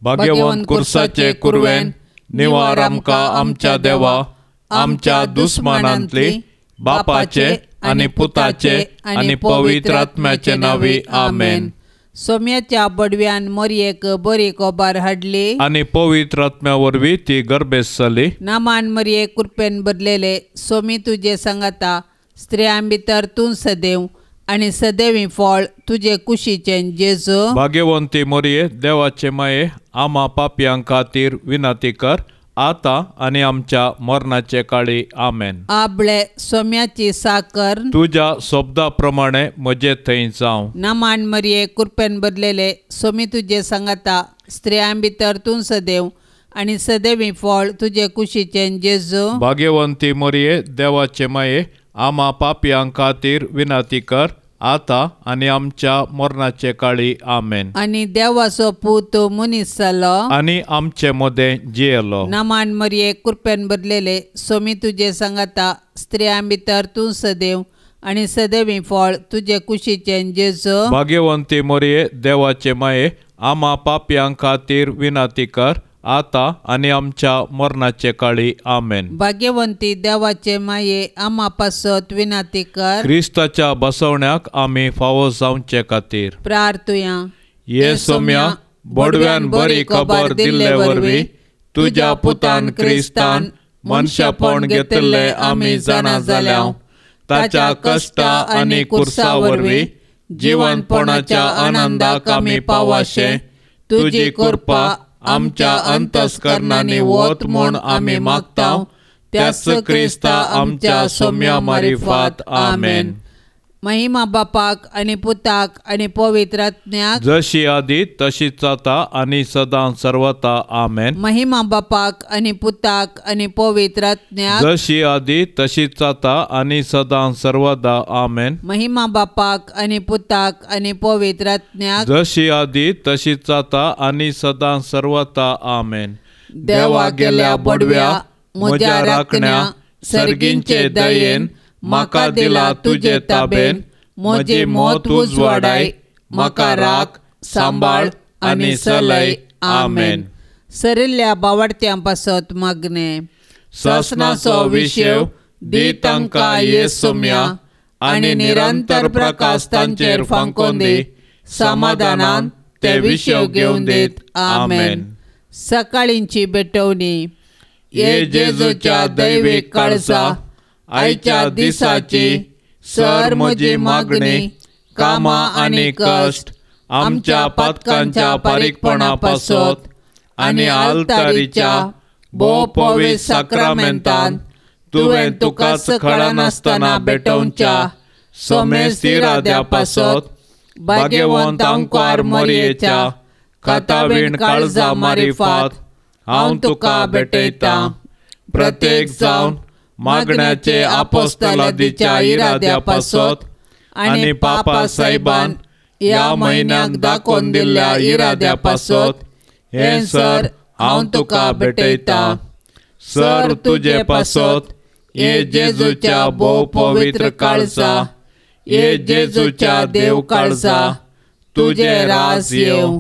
भाग्यवंत कुर्साचे कुरवेन निवार आमकां आमच्या देवा आमच्या दुस्मनांतली बापाचे आनी पुताचे आनी पवित्र आत्म्याचे नावी आमेन. सोम्याच्या बडव्यान मरयेक बरी कोबार हाडली आनी पवित्र आत्म्या वरवीं ती गर्भेस जाली. नामान मरये कुरपेन बदलेले सोमी तुजे सांगाता स्त्रियां भितर तूं सदैव आनी सदैवी फळ तुजे कुशीचें जेजू. भाग्यवंती मोरये देवाचे माये आमा पापयां खातीर विनंती कर आता आनी आमच्या मरणाचे काळी आमेन. आबळे सोम्याची साकर तुझ्या शब्दा प्रमाणे म्हजे थंय जावं. नामान मरये कुरपेन बदलेले सोमी तुजे सांगाता स्त्रियां भितर तूं सदैव आनी सदैवी फळ तुजे कुशीचें जेजू. भाग्यवंती मोरये देवाचे माये आमा पापयां खातीर विनंती कर आता आनी आमच्या मरणाचे काळी आमेन. आनी देवाचो पूत मनीस जालो आनी आमचे मदें जियेलो. नामान मरये कुरपेन बदलेले सोमी तुजे सांगाता स्त्रियां भितर तूं सदैव आनी सदैवी फळ तुजे कुशीचें जेजू. भाग्यवंती मोरये देवाचे माये आमा पापयां खातीर विनंती कर आता आनी आमच्या मरणाचे काळी आमेन. भाग्यवंती देवाचे माये आमा पासत विनंती कर क्रिस्ताच्या बसवण्याक आमी फावो जावचे खातीर प्रार्थुया. ये सोम्या बडव्यान बरी खबर दिल्ले वरवीं तुज्या पुतान क्रिस्तान मनशापण घेतिल्ले आमी जाणा जाल्याव ताच्या कश्टा आनी कुर्सा वरवीं जिवनपणाच्या आनंदाक आमी पावाशे तुजी कृपा आमच्या अंतस्करणांनी वत म्हूण आमी मागताव. त्याच क्रिस्ता आमच्या सोम्या मारिफात आमेन. महिमा बापाक आनी पुताक आनी पवित्र आत्म्याक जशी आदी तशीच आता आनी सदां सर्वता आमेन. महिमा बापाक आनी पुताक आनी पवित्र आत्म्याक जशी आदी तशीच आता आनी सदां सर्वदा आमेन. महिमा बापाक आनी पुताक आनी पवित्र आत्म्याक जशी आदी तशीच आता आनी सदां सर्वता आमेन. देवा गेल्या बडव्या म्हज्या राखण्या सर्गींचे दयेन म्हाका दिला तुजे ताबेन. म्हजी मोत उजवाडाय म्हाका राख सांबाळ आनी चलय आमेन. सरिल्ल्या बावडत्यां पासत मागणे ससनाचो विशेव दी तांकां ये सोम्या आनी निरंतर प्रकाश तांचेर फांकोन दी. समाधानान ते विशेव घेवन दीत आमेन. सकाळींची बेटवणी. ये जेजूच्या दैवीक काळजा आयच्या दिसाची सर म्हजी मागणी कामां आनी कश्ट आमच्या पातकांच्या बारीकपणा पासत आनी आल्तारीच्या भोव पवित्र साक्रामेंतान तुवें तुका कळनासतना भेटोवच्या सोमेस इराद्या पासत भाग्यवंत आंकार मोरयेच्या खातावीण काळजा मारिफात हांव तुका भेटयतां. प्रत्येक जावन मागण्याचे आपोस्तलादीच्या इराद्या पासत आनी पापा साहेबान ह्या म्हयन्याक दाखोवन दिल्ल्या इराद्या पासत हे सर हांव तुका भेटयतां. सर तुजे पासत हे जेजूच्या भोव पवित्र काळजा हे जेजूच्या देव काळजा तुजे रास येव.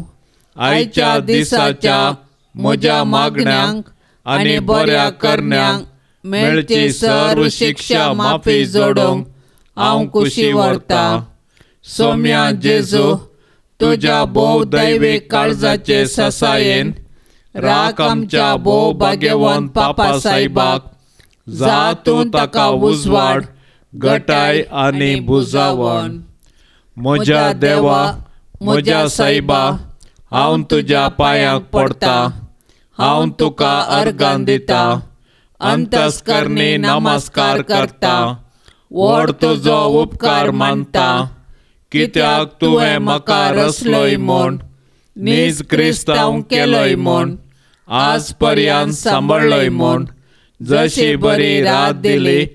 आयच्या दिसाच्या म्हज्या मागण्यांक आनी बऱ्या करण्यांक मेळची सर्व शिक्षा माफी जोडूंक हांव कुशी व्हरतां. सोम्या जेजू तुज्या भोव दैवीक काळजाचे ससायेन राख आमच्या भोव भाग्यवंत पापा साहेबाक जा तूं ताका उजवाड घटाय आनी बुजावण. म्हज्या देवा म्हज्या साहेबा हांव तुज्या पांयांक पडटां. हांव तुका अर्गां दितां. अंतस्करणी नमस्कार करता. व्हड तुजो उपकार मानता. कित्याक तुवें म्हाका रचलोय म्हूण नीज क्रिस्तांव केलोय म्हूण आज पर्यंत सांबाळलोय म्हूण जशी बरी रात दिली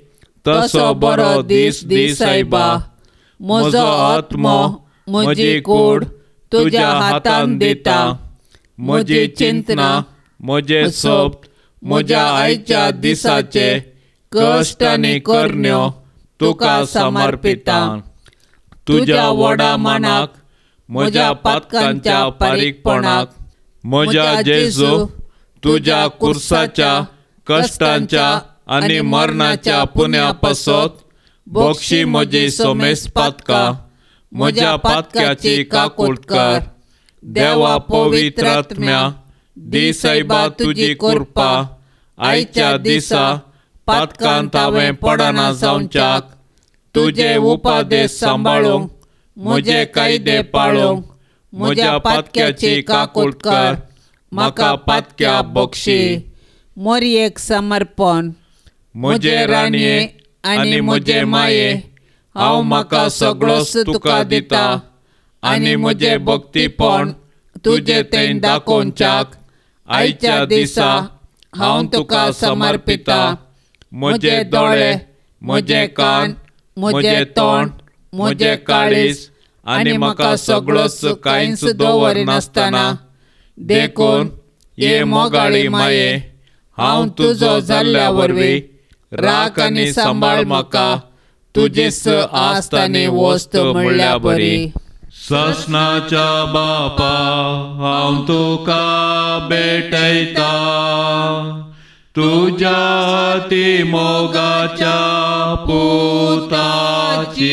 तसो बरो दीस दी सायबा. म्हजो आत्मो म्हजी कूड तुज्या हातान दिता. म्हजी चिंतना म्हजे सोब म्हज्या आयच्या दिसाचे कश्ट आनी करण्यो तुका समर्पितां. तुज्या व्हडा मानाक म्हज्या पातकांच्या बारीकपणाक म्हज्या जेजू तुझ्या कुर्साच्या कश्टांच्या आनी मरणाच्या पुण्या पासत बक्षी म्हजी सोमेस पातकां म्हज्या पातक्याची काकूट कर. देवा पवित्र आत्म्या दी सायबा तुजी कृपा आयच्या दिसा पातकांत हांवें पडना जावच्याक तुजे उपादेश सांबाळूंक म्हजे कायदे पाळूंक म्हज्या पातक्याची काकूट कर. म्हाका पातक्या बक्षी. मोरयेक समर्पण. म्हजे राणये आनी म्हजे माये हांव म्हाका सगळोच तुका दिता आनी म्हजे भक्तीपण तुजे थंय दाखोवच्याक आयच्या दिसा हांव तुका समर्पिता. म्हजे दोळे, म्हजे कान, म्हजे तोंड, म्हजे काळीज आनी म्हाका सगळोच कांयच दवरनासतना देखून ये मोगाळी माये हांव तुजो जाल्ल्या वरवीं राख आनी सांबाळ म्हाका तुजेच आस्त आनी वस्त म्हणल्या बरी. ससनाच्या बापा हांव तुका भेटयता तुज्या अती मोगाच्या पुताची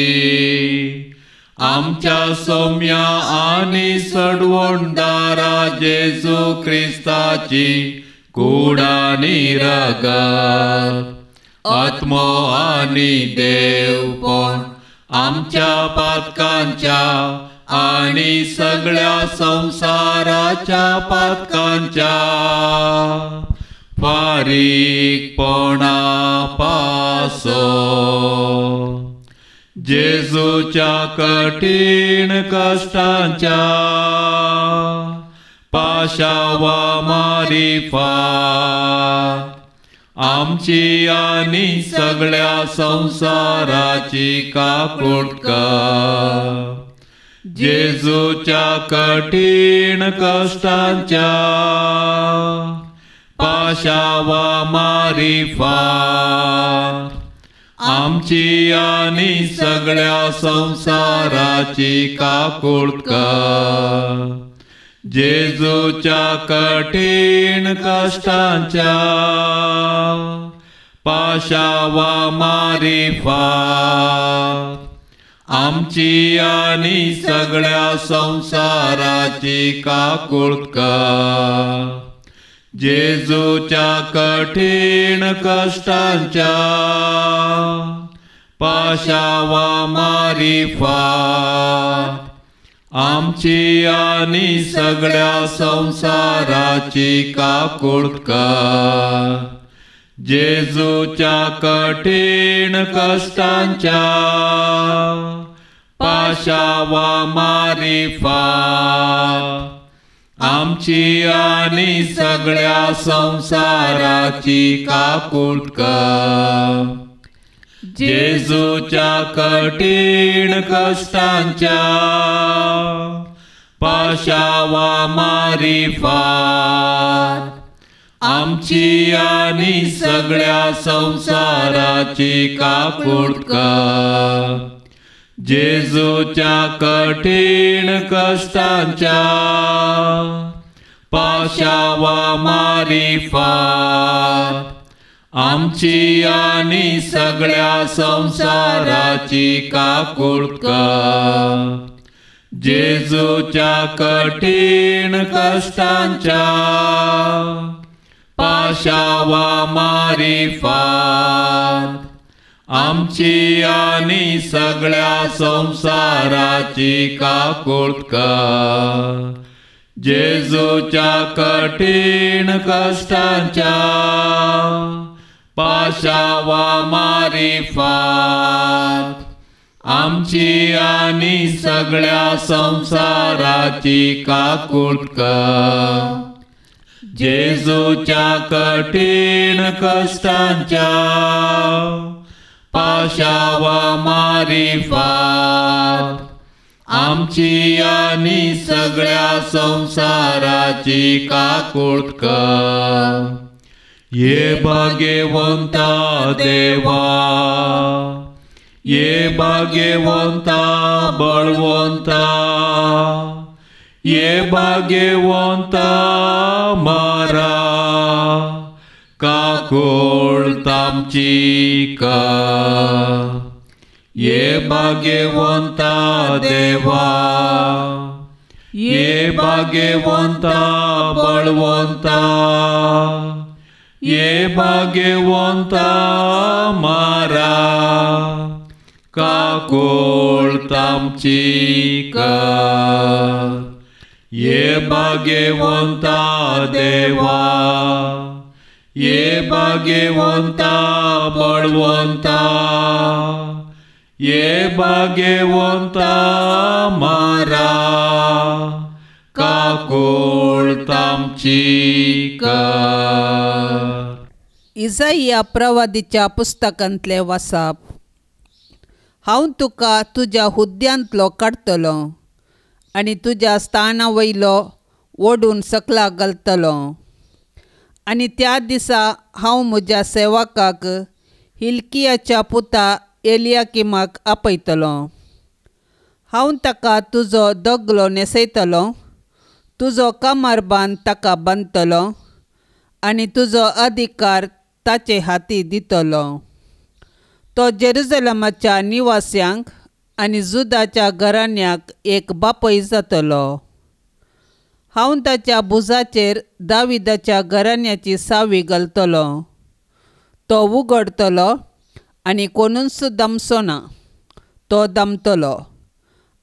आमच्या सौम्या आनी सडवणदारा जेजू क्रिस्ताची कुडानी रगत आत्मो आनी देवपण आमच्या पातकांच्या आनी सगळ्या संसाराच्या पातकांच्या फारीकपणा पासो. जेजूच्या कठीण कश्टांच्या पाशावा मारिफात आमची आनी सगळ्या संसाराची काकूट कर. जेजूच्या कठीण कश्टांच्या पाशावा मारिफात आमची आनी सगळ्या संसाराची काकूट कर. जेजूच्या कठीण कश्टांच्या पाशावा मारिफात आमची आनी सगळ्या संसाराची काकूट कर. जेजूच्या कठीण कश्टांच्या पाशावा मारिफात आमची आनी सगळ्या संसाराची काकूट कर. जेजूच्या कठीण कश्टांच्या पाशावा मारिफात आमची आनी सगळ्या संसाराची काकूट कर. जेजूच्या कठीण कश्टांच्या पाशावा मारिफात आमची आनी सगळ्या संसाराची काकूट कर. जेजूच्या कठीण कश्टांच्या पाशावा मारिफात आमची आनी सगळ्या संसाराची काकूट कर. जेजूच्या कठीण कश्टांच्या पाशावा मारिफात आमची आनी सगळ्या संसाराची काकूट कर. जेजूच्या कठीण कश्टांच्या पाशावा मारिफात आमची आनी सगळ्या संसाराची काकूट कर. जेजूच्या कठीण कश्टांच्या पाशावा मारिफात आमची आनी सगळ्या संसाराची काकूट कर. ये भाग्यवंता देवा, ये भाग्यवंता बळवंता, ये भाग्यवंत मारा काकूळ तामची का ये भाग्यवंत देवा ये भाग्यवंत बळवंत ये भाग्यवंत मारा काकूळ तामची का ये भाग्यवंत देवा ये भाग्यवंत बळवंत ये भाग्यवंत मारा काकूळ तामची का. इसाइया प्रवादीच्या पुस्तकांतले वाचप. हांव तुका तुज्या हुद्द्यांतलो काडटलो आनी तुज्या स्थाना वयलो ओडून सकला घालतलो. आनी त्या दिसा हांव म्हज्या सेवकाक हिल्कियाच्या पुता एलियाकिमाक आपयतलो. हांव ताका तुजो दोगलो नेसयतलो, तुजो कमरबांद ताका बांदतलो आनी तुजो अधिकार ताचे हाती दितलो. तो जेरुसलेमाच्या निवास्यांक आनी जुदाच्या घराण्यांक एक बापय जातलो. हांव ताच्या भुजाचेर दाविदाच्या घराण्याची सावी घालतलो. तो उगडतलो आनी कोणूच दमचो ना, तो दमतलो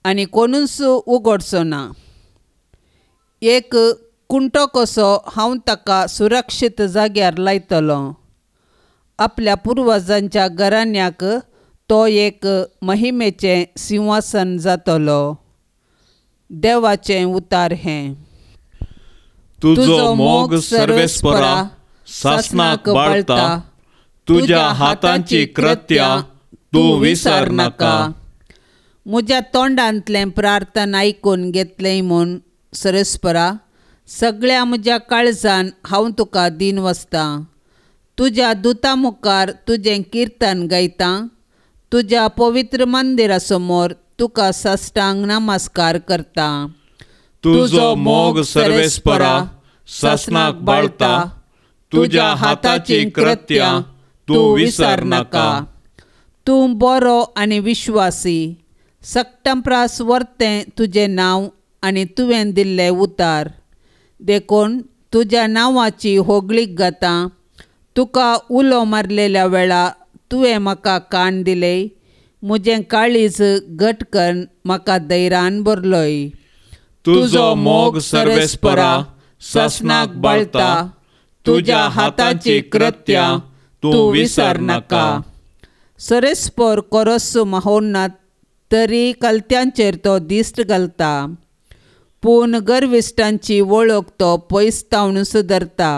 आनी कोणूच उगडचो ना. एक कुंटो कसो हांव ताका सुरक्षीत जाग्यार लायतलो. आपल्या पुर्वजांच्या घराण्याक तो एक महिमेचें सिंहासन जातलो. देवाचें उतार हें. तुजो मोग सर्वेस्परा सासनाक बाळता, तुज्या हातांची कृत्यां तूं विसर नाका. म्हज्या तोंडांतलें प्रार्थन आयकून घेतलें म्हूण सर्वेस्परा, सगळ्या म्हज्या काळजान हांव तुका दिन वचतां. तुज्या दुता मुखार तुजें किर्तन गायतां. तुज्या पवित्र मंदिरा समोर तुका साश्टांग नमस्कार करता. तुजो मोग सर्वेस्परा सासनाक बाळता, तुज्या हाताची कृत्यां तूं विसर नाका. तूं बरो आनी विश्वासी, सक्तंप्रास वर्तें तुजें नांव आनी तुवें दिल्ले उतार. देखून तुज्या नांवाची होगळीक घाता. तुका उलो मारलेल्या वेळा तुवें म्हाका कान दिले. म्हजें काळीज घट करून म्हाका धैर्यान भरलोय. तुजो मोग सर्वेस्परा सासनाक बाळता, तुज्या हाताची कृत्यां तूं विसर नाका. सरेस्पोर कोरस माहोनात तरी कलत्यांचेर तो दिश्ट घालता. पूण गर्विश्टांची वळख तो पयसतावन सुदरता.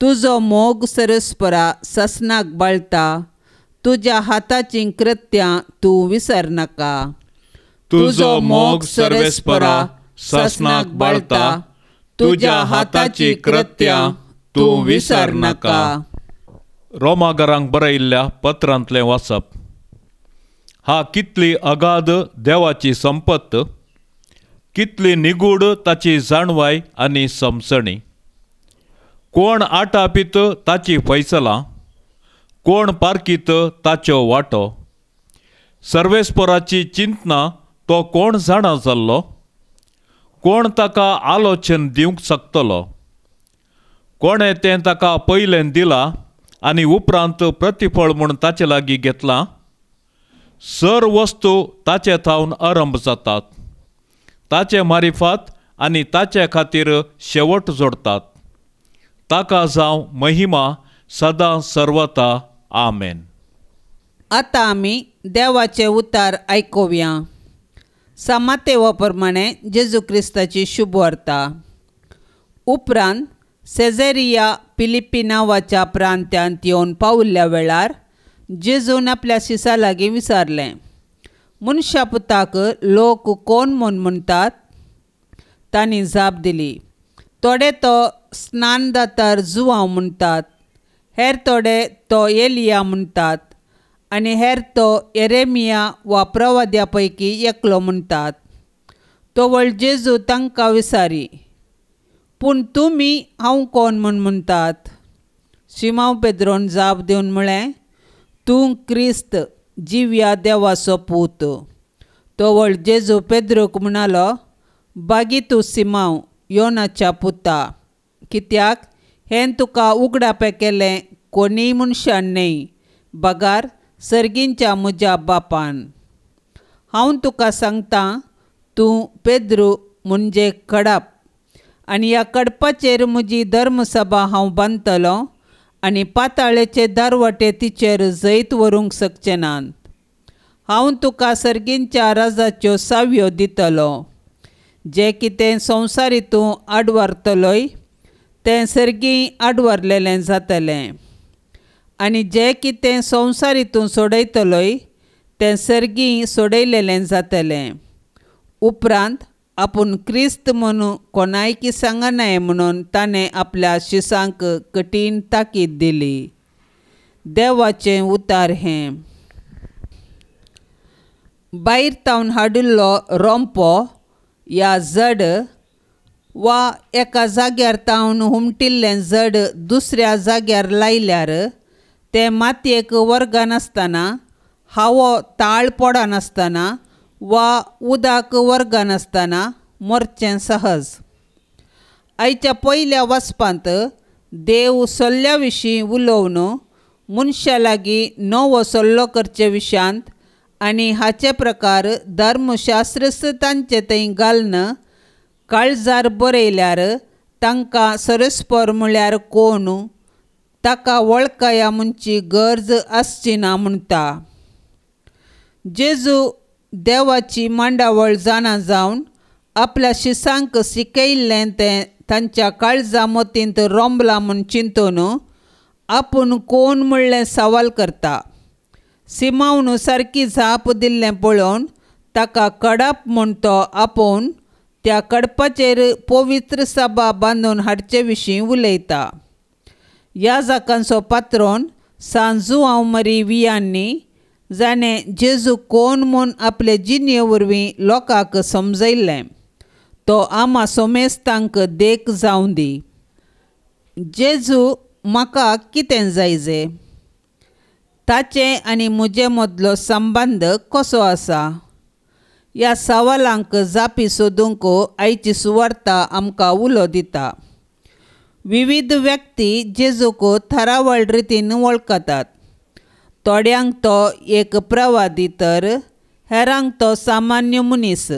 तुजो मोग सरस्परा सासनाक बाळता, तुज्या हाताची कृत्यां तूं विसर नाका. तुजो मोग सर्वेस्परा सासनाक बाळता, तुज्या हाताची कृत्यां तूं विसर नाका. रोमागरांक बरयल्ल्या पत्रांतलें वाचप. हा कितली अगाध देवाची संपत, कितली निगूढ ताची जाणवाय आनी समजणी. कोण आटापीत ताची फैसलां, कोण पारकीत ताच्यो वाटो. सर्वेस्पराची चिंतना तो कोण जाणा जाल्लो, कोण ताका आलोचन दिवंक शकतलो. कोणें तें ताका पयलें दिलां आनी उपरांत प्रतिफळ म्हूण ताचे लागीं घेतलां. सर वस्तू ताचे थावन आरंभ जातात, ताचे मारिफात आनी ताचे खातीर शेवट जोडटात. ताका जावं महिमा सदां सर्वता. आमेन. आतां आमी देवाचे उतार आयकुया. समातेवा प्रमाणे जेजू क्रिस्ताची शुभ वार्ता. उपरांत सेझेरिया फिलिप्पी नांवाच्या प्रांत्यांत येवन पावल्ल्या वेळार जेजून आपल्या शिसा लागीं विचारलें, मनशा पुताक लोक कोण म्हूण म्हणटात? तांणी जाप दिली, थोडे तो स्नानदातार जुवांव म्हणटात, हेर थोडे तो एलिया म्हणटात आनी हेर तो येरेमिया वा प्रवाद्या पैकी एकलो म्हणटात. तोवळ जेजू तांकां विचारी, पूण तुमी हांव कोण म्हूण म्हणटात? शिमांव पेद्रोन जाप दिवन म्हळें, तूं क्रिस्त, जिव्या देवाचो पूत. तोवळ जेजू पेद्रोक म्हणालो, बागी तूं सिमांव, योनाच्या पुता, कित्याक हें तुका उगडापें केलें कोणीय मनशान न्हय, बगार सर्गींच्या म्हज्या बापान. हांव तुका सांगतां, तूं पेद्रू म्हणजे कडप, आनी ह्या कडपाचेर म्हजी धर्मसभा हांव बांदतलों, आनी पाताळेचे दारवटे तिचेर जैत व्हरूंक शकचे नात. हांव तुका सर्गींच्या राजाच्यो सावयो दितलो. जें कितें संवसारी तूं आडवारतलोय तें सर्गी आडवारलेलें जातलें, आनी जें कितें संवसारी तूं सोडयतलोय तें सर्गी सोडयलेलें जातलें. उपरांत आपूण क्रिस्त म्हणून कोणायकी सांगनाय म्हणून ताणें आपल्या शिसांक कठीण ताकीद दिली. देवाचें उतार हें. भायर तावन हाडिल्लो रोंपो या जड वा एका जाग्यार तावन हुमटिल्लें जड दुसऱ्या जाग्यार लायल्यार तें मातयेक वर्गानासतना, हावो ताळ पडनासतना वा उदक वर्गानासतना मरचें सहज. आयच्या पयल्या वचपांत देव सल्ल्या विशीं उलोवन मनशा लागीं नवो सल्लो करचे विशांत आनी हाचे प्रकार धर्मशास्त्रस्त तांचे थंय घालन काळजार बरयल्यार तांकां सरस्पर म्हळ्यार कोण ताका वळखया म्हणची गरज आसची ना म्हणटा. जेजू देवाची मांडावळ जाणा जावन आपल्या शिसांक शिकयल्लें तें तांच्या काळजा मतींत रोंबलां म्हूण चिंतून आपूण कोण म्हणलें सवाल करता. सिमांवन सारकी जाप दिल्लें पळोवन ताका कडप म्हूण तो आपोवन त्या कडपाचेर पवित्र सभा बांदून हाडचे विशीं उलयता. याजकांचो पात्रोन सांजुआंव मरी वियांनी जाणें जेजू कोण म्हूण आपले जिणे वरवीं लोकांक समजयल्लें, तो आमा सोमेस्तांक देख जावं दी. जेजू म्हाका कितें जायजें? ताचे आनी म्हजे मदलो संबंद कसो आसा? ह्या सवालांक जापी सोदूंक आयची सुवार्ता आमकां उलो दिता. विविध व्यक्ती जेजूक थरावळ रितीन वळखतात. थोड्यांक तो एक प्रवादी तर हेरांक तो सामान्य मनीस.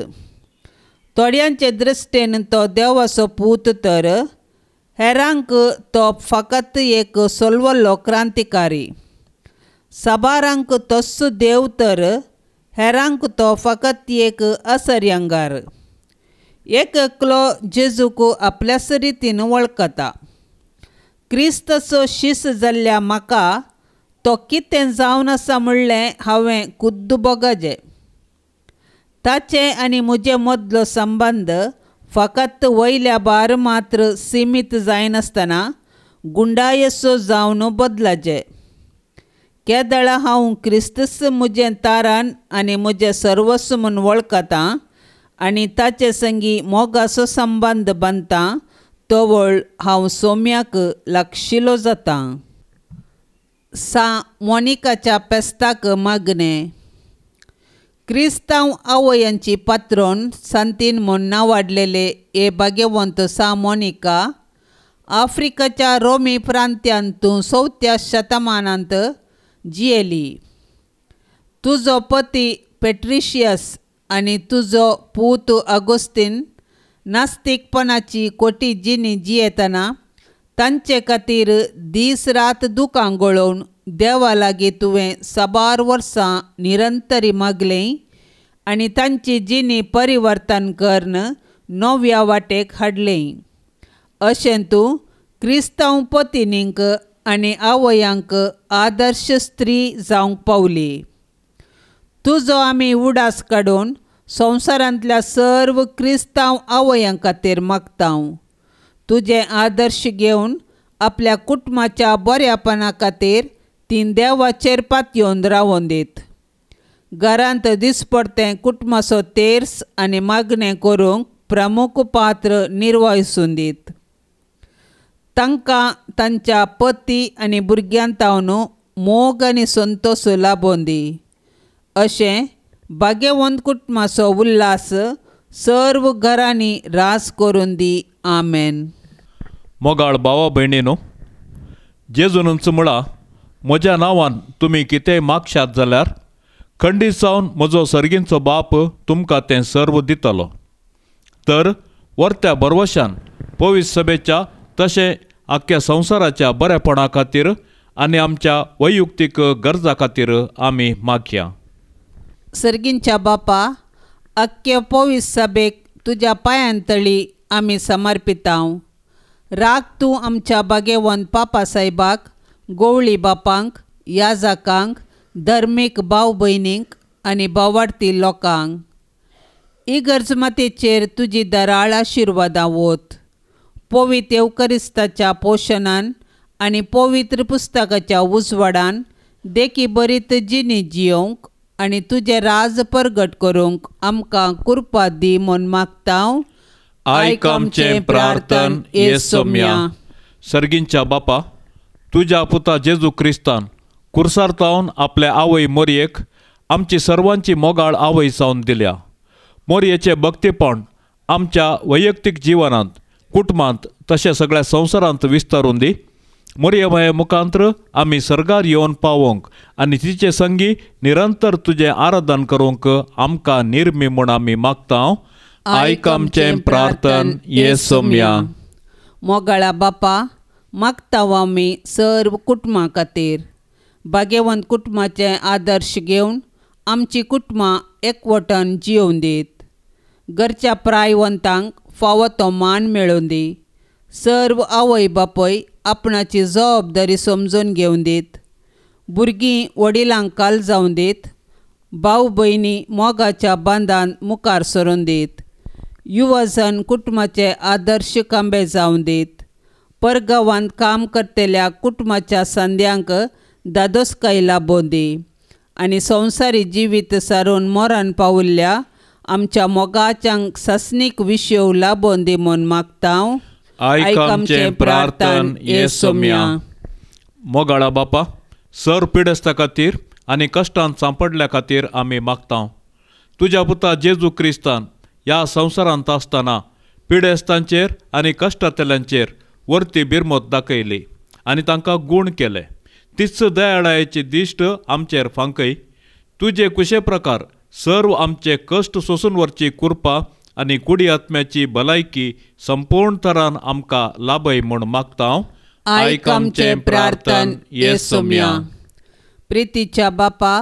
थोड्यांचे दृश्टेन तो देवाचो पूत तर हेरांक तो फकत एक सोलवल्लो क्रांतिकारी. साबारांक तस्सो देव तर हेरांक तो फकत एक असर्यांगार. एक एकलो जेजूक आपल्याच रितीन वळखता. क्रिस्ताचो शिस जाल्ल्या म्हाका तो कितें जावन आसा म्हणलें हांवें खुद्द बोगोजें. ताचे आनी म्हजे मदलो संबंद फकत वयल्या भार मात्र सीमीत जायनासतना गुंडायेचो जावन बदलाचे. केदळ हांव क्रिस्तस म्हजें तारण आनी म्हजें सर्वस्व म्हूण वळखतां आनी ताचे संगी मोगाचो संबंद बांदतां, तोवळ हांव सोम्याक लागशिल्लो जातां. मोनिकाच्या पेस्ताक मागणें. क्रिस्तांव आवयांची पात्रोन सांतीन म्हूण नांवाडलेले हे भाग्यवंत मोनिका आफ्रिकाच्या रोमी प्रांत्यांत 4थ्या शतमानांत जियेली. तुजो पती पेट्रिशियस आनी तुजो पूत अगोस्तीन नास्तिकपणाची खोटी जिणी जियेतना तांचे खातीर दीस रात दुकां गळोवन देवा लागीं तुवें साबार वर्सां निरंतरी मागलें आनी तांची जिणी परिवर्तन करून नव्या वाटेक हाडलें. अशें तूं क्रिस्तांव पत्नींक आनी आवयांक आदर्श स्त्री जावंक पावली. तुजो आमी उडास काडून संवसारांतल्या सर्व क्रिस्तांव आवयां खातीर मागतां. तुजे आदर्श घेवन आपल्या कुटुंबाच्या बऱ्यापणा खातीर तीं देवाचेर पातयेवन रावोन दीत. घरांत दिसपडतें कुटुंबाचो तेर्स आनी मागणें करूंक प्रमुख पात्र निर्वहिसून दीत. तांकां तांच्या पती आनी भुरग्यांतावन मोग आनी संतोश लाबोवन दी. अशें भाग्यवंत कुटुंबाचो उल्हास सर्व घरांनी रास करून दी. आमेन. मोगाळ भावा भयणीनो, जेजूनच म्हणा, म्हज्या नांवान तुमी कितेंय मागशात जाल्यार खंडीत जावन म्हजो सर्गींचो बाप तुमकां तें सर्व दितलो. तर वर्त्या बरवशान पवित्र सभेच्या तशें आख्ख्या संवसाराच्या बरेपणा खातीर आनी आमच्या वैयक्तीक गरजा खातीर आमी मागया. सर्गींच्या बापा, आख्खे पवित्र सभेक तुज्या पांयांतळी आमी समर्पितांव. राग तूं आमच्या भाग्यवंत पापा साहेबाक, गवळी बापांक, याजकांक, धर्मीक भाव भयणींक आनी भावार्थी लोकांक इगर्जमातेचेर तुजी दराळ आशिर्वादां वत. पवित्र येवकरिस्ताच्या पोशणान आनी पवित्र पुस्तकाच्या उजवाडान देखी बरीत जिणी जियोंक आनी तुजें राज परगट करूंक आमकां कृपा दी म्हूण मागतांव. आयक आमचें प्रार्थन येसोम्या. सर्गींच्या बापा, तुज्या पुता जेजू क्रिस्तान कुर्सारतावन आपल्या आवय मोरयेक आमची सर्वांची मोगाळ आवय जावन दिल्या. मोरयेचें भक्तीपण आमच्या वैयक्तीक जिवनांत, कुटुंबांत तशें सगळ्या संवसारांत विस्तारून दी. मोरये माये मुखांत्र आमी सर्गार येवन पावोंक आनी तिचे संगी निरंतर तुजें आराधन करूंक आमकां निर्मी म्हूण आमी मागतांव. आयक आमचें प्रार्थन येसोम्या. मोगाळा बापा, मागतांव आमी सर्व कुटुंबां खातीर. भाग्यवंत कुटुंबाचे आदर्श घेवन आमची कुटुंबां एकवटान जियोवन दीत. घरच्या प्रायवंतांक फावो तो मान मेळोवन दी. सर्व आवय बापय आपणाची जबाबदारी समजून घेवन दीत. भुरगीं वडिलांक काल जावन दीत. भाव भयणी मोगाच्या बांदान मुखार सरून दीत. युवजन कुटुंबाचे आदर्श कांबे जावन दीत. परगांवांत काम करतल्या कुटुंबाच्या संद्यांक दादोसकाय लाबोवन दी. आनी संवसारी जिवीत सारून मोरान पावुल्ल्या आमच्या मोगाच्यांक सस्नीक विशेव लाबोवन दी म्हूण मागतांव. आयक आमचें प्रार्थन येसोम्या. मोगाळा बापा, सर पिडेस्ता खातीर आनी कश्टांत सांपडल्या खातीर आमी मागतांव. तुज्या पुता जेजू क्रिस्तान ह्या संवसारांत आसतना पिडेस्तांचेर आनी कश्टांतल्यांचेर वर्ती बिरमत दाखयली आनी तांकां गूण केले. तीच दयाळायेची दिश्ट आमचेर फांकय. तुजे कुशे प्रकार सर्व आमचे कश्ट सोसून व्हरची कृपा आनी कुडी आत्म्याची भलायकी संपूर्ण तरान आमकां लाभय म्हूण मागतांव. आयक आमचें प्रार्थन येसोम्या. प्रितीच्या बापा,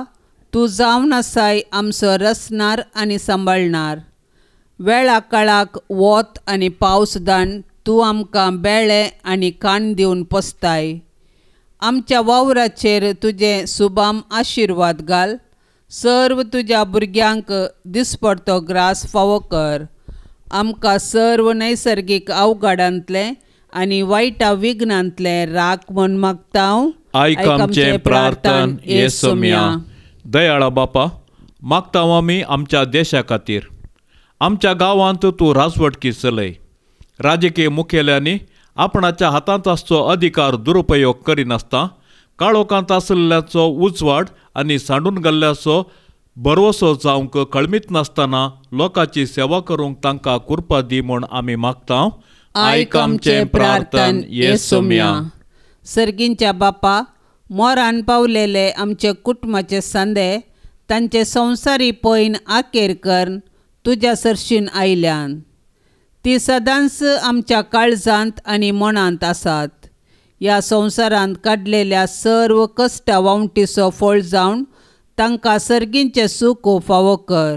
तूं जावन आसाय आमचो रचणार आनी सांबाळणार. वेळा काळाक वोत आनी पावसदान तूं आमकां बेळे आनी काण दिवन पोसताय. आमच्या वावराचेर तुजें सुबाम आशिर्वाद घाल. सर्व तुज्या भुरग्यांक दिसपडतो ग्रास फावो कर. आमकां सर्व नैसर्गीक अवघडांतले आनी वायटा विघ्नांतले राख म्हूण मागतांव. आयक आमचें प्रार्थन येसोम्या. दयाळा बापा, मागतांव आमी आमच्या देशा खातीर. आमच्या गांवांत तूं राजवटकी चलय. राजकीय मुखेल्यांनी आपणाच्या हातांत आसचो अधिकार दुरुपयोग करिनासता काळोखांत आसलेल्याचो उजवाड आनी सांडून गेल्ल्याचो बरवसो जावंक कळमीत नासतना लोकांची सेवा करूंक तांकां कृपा दी म्हूण आमी मागतांव. आयक आमचें प्रार्थन येसोम्या. सर्गींच्या बापा, मोरान पावलेले आमचे कुटुंबाचे सांदे तांचे संवसारी पयन आखेर करन तुज्या सरशीन आयल्यान. ती सदांच आमच्या काळजांत आनी मनांत आसात. ह्या संवसारांत काडलेल्या सर्व कश्टा वावंटीचो फळ जावन तांकां सर्गींचें सूख फावो कर.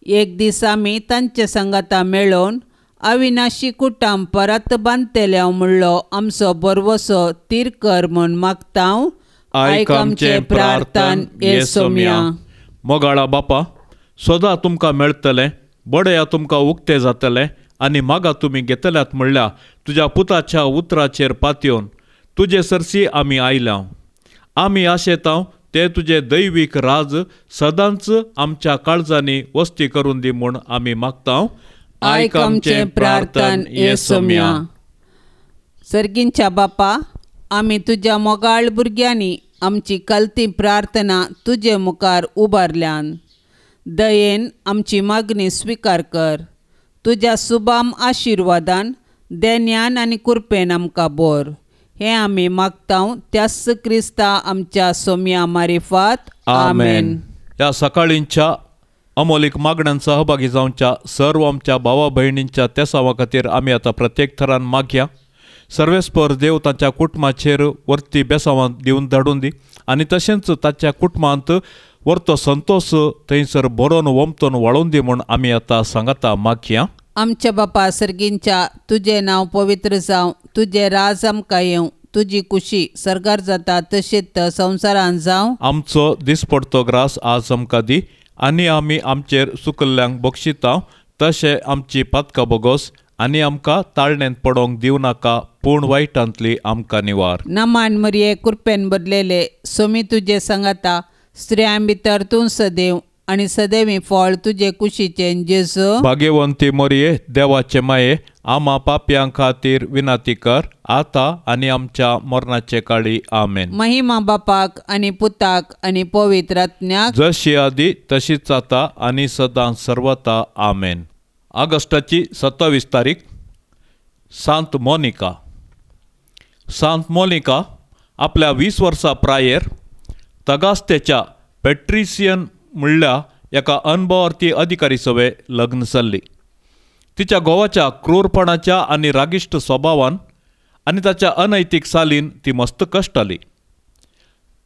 एक दीस आमी तांचे सांगाता मेळोवन अविनाशी कुटाम परत बांदतल्या म्हणलो आमचो बरवसो तीर कर म्हूण मागतांव. आयक आमचें प्रार्थन येसोम्या. मोगाळा बापा, सदां तुमकां मेळटलें, बडया तुमकां उक्तें जातलें आनी मागा तुमी घेतल्यात म्हणल्या तुज्या पुताच्या उतराचेर पातयेवन तुजे सरसी आमी आयल्याव. आमी आशेतांव ते तुझे दैवीक राज सदांच आमच्या काळजांनी वस्ती करून दी म्हूण आमी मागतां. आयक आमचें प्रार्थन येसोम्या. सर्गींच्या बापा, आमी तुज्या मोगाळ भुरग्यांनी आमची कलती प्रार्थना तुजे मुखार उबारल्यान दयेन आमची मागणी स्विकार कर. तुज्या सुबाम आशिर्वादान देन्यान आनी कृपेन आमकां बोर. हें आमी मागतां त्याच क्रिस्ता आमच्या सोम्या मारिफात. आमेन. ह्या सकाळींच्या अमोलीक मागण्यांत सहभागी जावच्या सर्व आमच्या भावा भयणींच्या त्या सावा खातीर आमी आतां प्रत्येक थरान मागया. सर्वेस्पर देव ताच्या कुटुंबाचेर वर्ती बेसांवां दिवन धाडून दी आनी तशेंच ताच्या कुटुंबांत वर्तो संतोष थंयसर बरोवन वमतोन वाळोवन दी म्हूण आमी आतां सांगाता मागया. आमच्या बापा सर्गींच्या तुजें नांव पवित्र जावं. तुजें राज आमकां येवं. तुजी कुशी सरकार जाता तशीच संवसारांत जावं. आमचो दिसपडतो ग्रास आज आमकां दी आनी आमी आमचेर चुकल्ल्यांक बक्षिता तशें आमची पातकां बोगोस आनी आमकां ताळणेंत पडोवंक दिवं नाका पूण वायटांतली आमकां निवार. नमान मरिये कृपेन बदलेले सोमी तुजे सांगाता स्त्रियां भितर तूं सदैव आनी सदैवी फळ तुजे कुशीचें जेजू. भाग्यवंती मोरये देवाचे माये आमा पाप्यां खातीर विनाती कर आतां आनी आमच्या मरणाचे काळी. आमेन. महिमा बापाक आनी पुताक आनी पवित्र आत्म्याक जशी आदी तशीच आता आनी सदां सर्वता. आमेन. ऑगस्टाची 27 तारीख सांत मोनिका. सांत मोनिका आपल्या 20 वर्सां प्रायेर तगास्तेच्या पेट्रिसियन म्हणल्या एका अनभवार्थी अधिकारी सवे लग्न जाल्ली. तिच्या घोवाच्या क्रूरपणाच्या आनी रागिश्ट स्वभावान आनी ताच्या अनैतीक सालीन ती मस्त कश्टाली.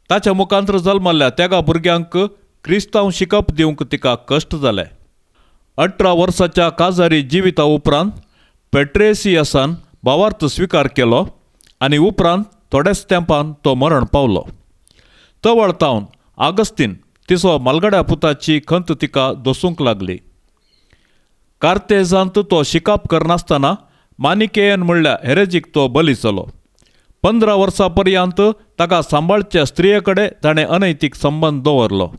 ताच्या मुखांतर जल्मल्ल्या तेगा भुरग्यांक क्रिस्तांव शिकप दिवंक तिका कश्ट जाले. 18 वर्साच्या काजारी जिविता उपरांत पेट्रेसियसान भावार्थ स्विकार केलो आनी उपरांत थोड्याच तेंपान तो मरण पावलो. तो वळतावन आगस्तीन तिचो मालगड्या पुताची खंत तिका दोसूंक लागली. कार्तेजांत तो शिकाप करनासतना मानिकेयन म्हणल्यार हेरेजीक तो बली जालो. 15 वर्सां पर्यंत ताका सांबाळच्या स्त्रिये कडेन ताणें अनैतीक संबंद दवरलो.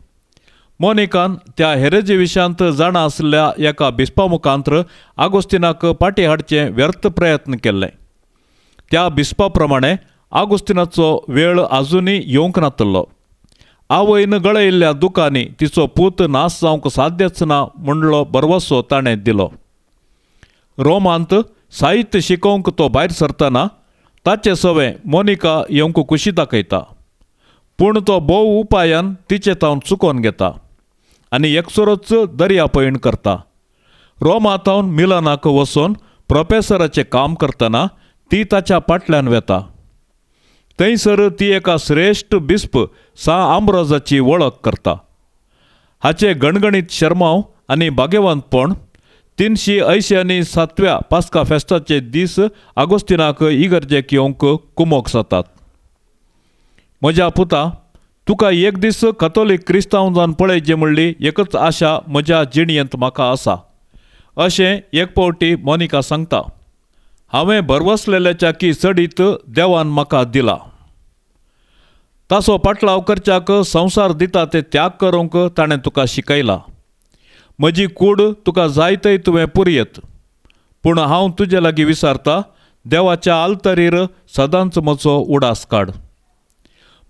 मोनिकान त्या हेरेजी विशयांत जाणा आसल्या एका बिस्पा मुखांतर आगोस्तिनाक पाटी हाडचे व्यर्थ प्रयत्न केले. त्या बिस्पा प्रमाणे आगोस्तिनाचो वेळ आजुनूय येवंक नातलो. आवयन गळयल्ल्या दुखांनी तिचो पूत नास जावंक साध्यच ना म्हणलो बरवसो ताणें दिलो. रोमांत साहित्य शिकोवंक तो भायर सरतना ताचे सवे मोनिका येवंक कुशी दाखयता. पूण तो भोव उपायान तिचे तावन चुकोवन घेता आनी एकसोरोच दर्या पैण करता. रोमांतावन मिलानाक वचोन प्रोफेसराचें काम करतना ती ताच्या फाटल्यान वेता. थंयसर ती एका श्रेश्ठ बिस्प आंब्रोजाची वळख करता. हाचे गणगणीत शर्माव आनी भाग्यवंतपण 387 पास्का फेस्ताचे दीस आगोस्तिनाक इगर्जेक येवंक कुमोक जातात. म्हज्या पुता, तुका एक दीस कथोलीक क्रिस्तांव जावन पळयचें म्हणली एकच आशा म्हज्या जिणयेंत म्हाका आसा अशें एक फावटी मोनिका सांगता. हांवें भरवसलेल्याच्या की चडीत देवान म्हाका दिला. ताचो पाटलाव करच्याक संवसार दिता ते त्याग करूंक ताणें तुका शिकयला. म्हजी कूड तुका जाय थंय तुवें पुरयत. पूण हांव तुजे लागीं विचारता, देवाच्या आल्तरीर सदांच म्हजो उडास काड.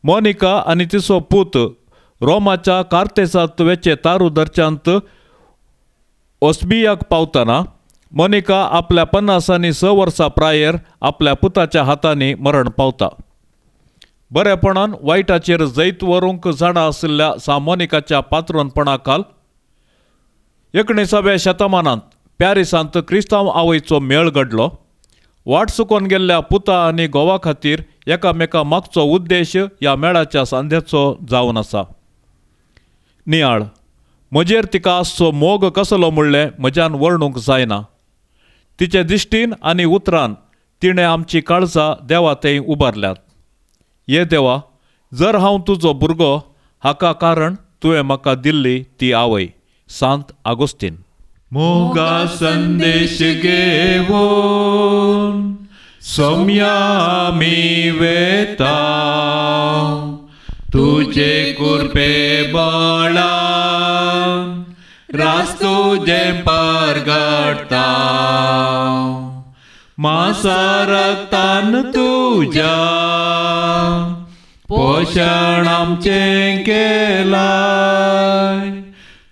मोनिका आनी तिचो पूत रोमाच्या कार्तेसांत वेचे तारुदर्च्यांत ओस्बियाक पावतना मोनिका आपल्या 56 वर्सां प्रायेर आपल्या पुताच्या हातांनी मरण पावता. बरेपणान वायटाचेर जैत व्हरूंक जाणा आशिल्ल्या मोनिकाच्या पात्रोनपणा खाल 19व्या शतमानांत पॅरिसांत क्रिस्तांव आवयचो मेळ घडलो. वाट चुकोवन गेल्ल्या पुता आनी घोवा खातीर एकामेका मागचो उद्देश ह्या मेळाच्या सांध्याचो जावन आसा. नियाळ, म्हजेर तिका आसचो मोग कसलो म्हणलें म्हज्यान वर्णूंक जायना. तिचे दिश्टीन आनी उतरान तिणें आमची काळजां देवा थंय उबारल्यात. ये देवा, जर हांव तुजो भुरगो हाका कारण तुवें म्हाका दिल्ली ती आवय. सांत आगोस्तीन. मोगा संदेश घेवन सोम्या आमी वेता तुजे कुरपे बळान रास तुझे परगटता मांसा रक्तान तुझ्या पोषण आमचें केलाय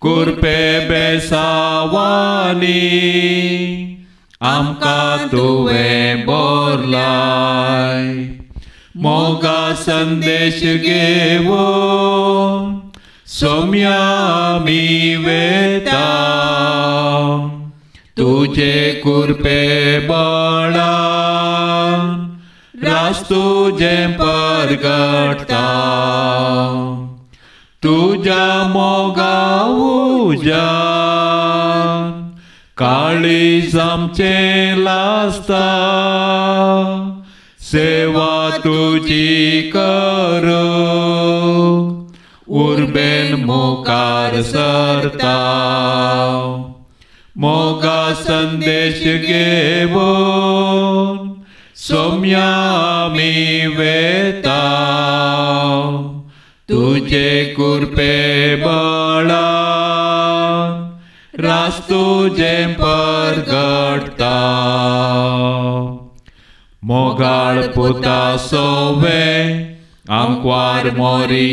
कुरपे बेसावानी आमकां तुवें बोरलाय मोगा संदेश घेवन सोम्या आमी वेता तुझे कुरपे बळान रास तुझे परगटता तुझ्या मोगा उजान काळीज आमचें लासता सेवा तुजी करू उर्बेन मुखार सरता मोगा संदेश घेवन सोम्या आमी वेता तुझे कुरपे बळान रास तुझे परगटता मोगाळ पुता सोवे आमकां मोरी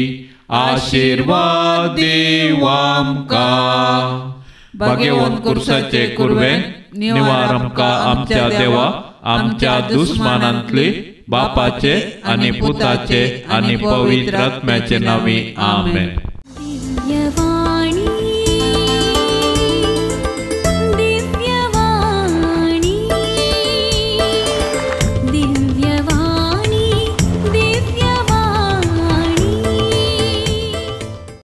आशीर्वाद दिव आमकां भाग्यवान कुर्साचे कुरवेन निवार आमकां आमच्या देवा आमच्या दुस्मानांतली बापाचे आणि पुताचे आणि पवित्र आत्म्याचे नावी आमेन.